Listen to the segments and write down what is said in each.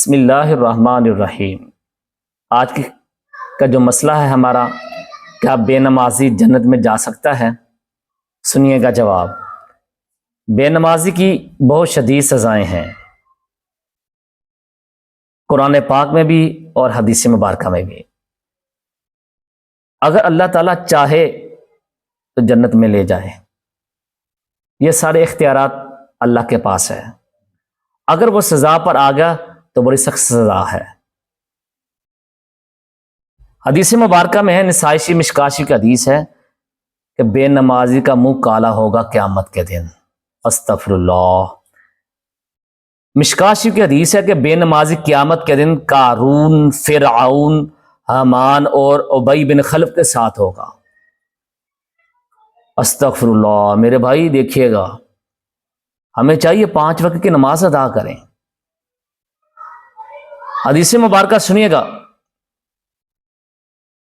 بسم اللہ الرحمن الرحیم۔ آج کا جو مسئلہ ہے ہمارا، کیا بے نمازی جنت میں جا سکتا ہے؟ سنیے گا جواب۔ بے نمازی کی بہت شدید سزائیں ہیں، قرآن پاک میں بھی اور حدیث مبارکہ میں بھی۔ اگر اللہ تعالیٰ چاہے تو جنت میں لے جائے، یہ سارے اختیارات اللہ کے پاس ہے۔ اگر وہ سزا پر آ گیا تو بڑی سخت سزا ہے۔ حدیث مبارکہ میں ہے، نسائی مشکاشی کی حدیث ہے کہ بے نمازی کا منہ کالا ہوگا قیامت کے دن۔ استغفر اللہ۔ مشکاشی کی حدیث ہے کہ بے نمازی قیامت کے دن قارون، فرعون، حامان اور ابی بن خلف کے ساتھ ہوگا۔ استغفر اللہ۔ میرے بھائی دیکھیے گا، ہمیں چاہیے 5 وقت کی نماز ادا کریں۔ حدیث مبارکہ سنیے گا۔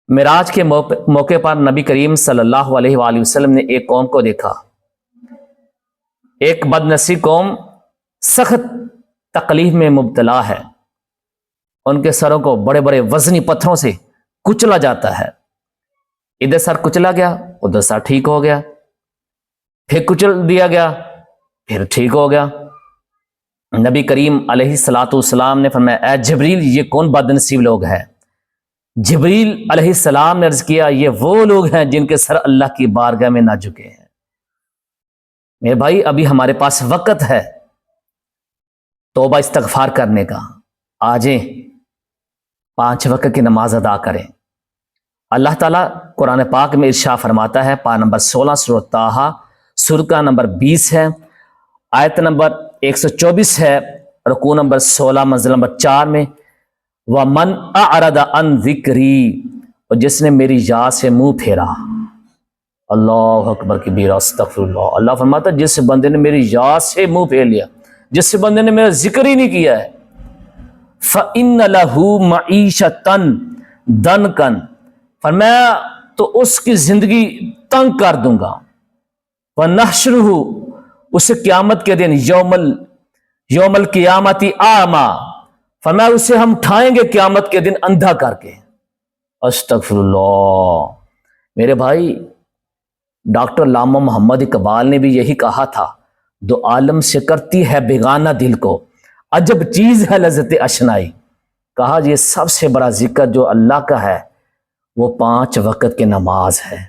معراج کے موقع پر نبی کریم صلی اللہ علیہ وآلہ وسلم نے ایک قوم کو دیکھا، ایک بد نصیب قوم سخت تکلیف میں مبتلا ہے۔ ان کے سروں کو بڑے بڑے وزنی پتھروں سے کچلا جاتا ہے۔ ادھر سر کچلا گیا، ادھر سر ٹھیک ہو گیا، پھر کچل دیا گیا، پھر ٹھیک ہو گیا۔ نبی کریم علیہ الصلاۃ والسلام نے فرمایا، اے جبریل، یہ کون بد نصیب لوگ ہیں؟ جبریل علیہ السلام نے عرض کیا، یہ وہ لوگ ہیں جن کے سر اللہ کی بارگاہ میں نہ جھکے ہیں۔ میرے بھائی، ابھی ہمارے پاس وقت ہے توبہ استغفار کرنے کا۔ آجیں 5 وقت کی نماز ادا کریں۔ اللہ تعالیٰ قرآن پاک میں ارشاد فرماتا ہے، پارہ نمبر 16 سورۃ طٰہٰ، سورہ نمبر 20 ہے، آیت نمبر 124 ہے، رکوع نمبر 16 منزل نمبر 4 میں، وَمَنْ أَعْرَضَ عَنْ ذِكْرِي، اور جس نے میری یاد سے منہ پھیرا۔ اللہ اکبر کبیرہ، استغفر اللہ۔ اللہ فرماتا ہے جس بندے نے میری یاد سے منہ پھیر لیا، جس بندے نے میرا ذکر ہی نہیں کیا ہے، فَإِنَّ لَهُ مَعِيشَةً ضَنْكًا، فرمایا تو اس کی زندگی تنگ کر دوں گا۔ وَنَحْشُرُهُ، اسے قیامت کے دن یوم القیامت اعمیٰ، فرمایا اسے ہم اٹھائیں گے قیامت کے دن اندھا کر کے۔ استغفر اللہ۔ میرے بھائی، ڈاکٹر علامہ محمد اقبال نے بھی یہی کہا تھا، دو عالم سے کرتی ہے بیگانہ دل کو، عجب چیز ہے لذت اشنائی۔ کہا یہ سب سے بڑا ذکر جو اللہ کا ہے وہ 5 وقت کی نماز ہے۔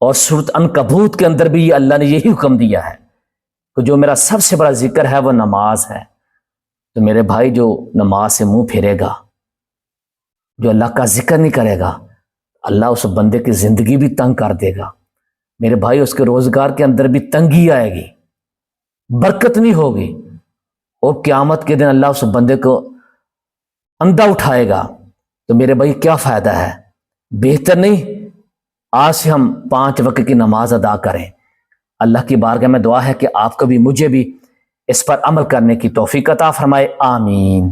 اور سورۃ عنکبوت کے اندر بھی اللہ نے یہی حکم دیا ہے کہ جو میرا سب سے بڑا ذکر ہے وہ نماز ہے۔ تو میرے بھائی، جو نماز سے منہ پھیرے گا، جو اللہ کا ذکر نہیں کرے گا، اللہ اس بندے کی زندگی بھی تنگ کر دے گا۔ میرے بھائی، اس کے روزگار کے اندر بھی تنگی آئے گی، برکت نہیں ہوگی، اور قیامت کے دن اللہ اس بندے کو اندھا اٹھائے گا۔ تو میرے بھائی، کیا فائدہ ہے؟ بہتر نہیں آج سے ہم 5 وقت کی نماز ادا کریں۔ اللہ کی بارگاہ میں دعا ہے کہ آپ کو بھی مجھے بھی اس پر عمل کرنے کی توفیق عطا فرمائے۔ آمین۔